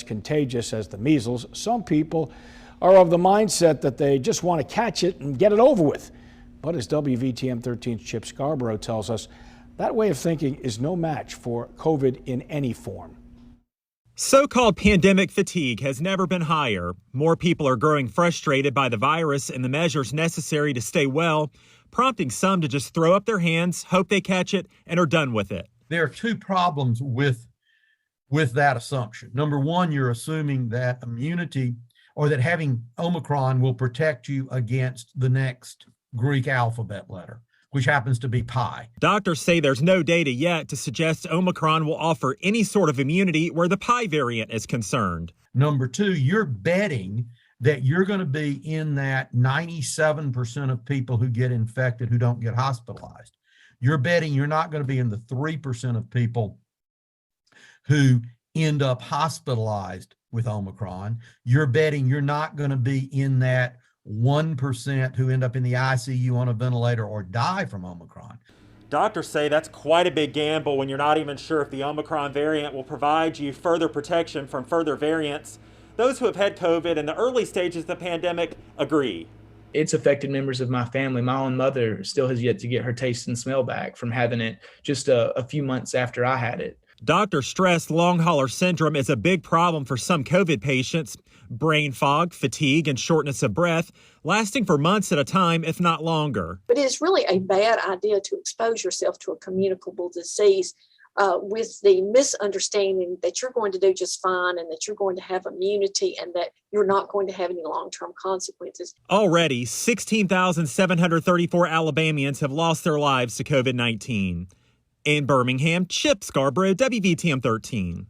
contagious as the measles, some people are of the mindset that they just want to catch it and get it over with. But as WVTM 13's Chip Scarborough tells us, that way of thinking is no match for COVID in any form. So-called pandemic fatigue has never been higher. More people are growing frustrated by the virus and the measures necessary to stay well, prompting some to just throw up their hands, hope they catch it, and are done with it. There are two problems with that assumption. Number one, you're assuming that immunity or that having Omicron will protect you against the next Greek alphabet letter, which happens to be pi. Doctors say there's no data yet to suggest Omicron will offer any sort of immunity where the pi variant is concerned. Number two, you're betting that you're going to be in that 97% of people who get infected who don't get hospitalized. You're betting you're not going to be in the 3% of people who end up hospitalized with Omicron. You're betting you're not going to be in that 1% who end up in the ICU on a ventilator or die from Omicron. Doctors say that's quite a big gamble when you're not even sure if the Omicron variant will provide you further protection from further variants. Those who have had COVID in the early stages of the pandemic agree. It's affected members of my family. My own mother still has yet to get her taste and smell back from having it just a few months after I had it. Doctors stress long hauler syndrome is a big problem for some COVID patients. Brain fog, fatigue, and shortness of breath lasting for months at a time, if not longer. But it's really a bad idea to expose yourself to a communicable disease with the misunderstanding that you're going to do just fine and that you're going to have immunity and that you're not going to have any long-term consequences. Already, 16,734 Alabamians have lost their lives to COVID-19. In Birmingham, Chip Scarborough, WVTM 13.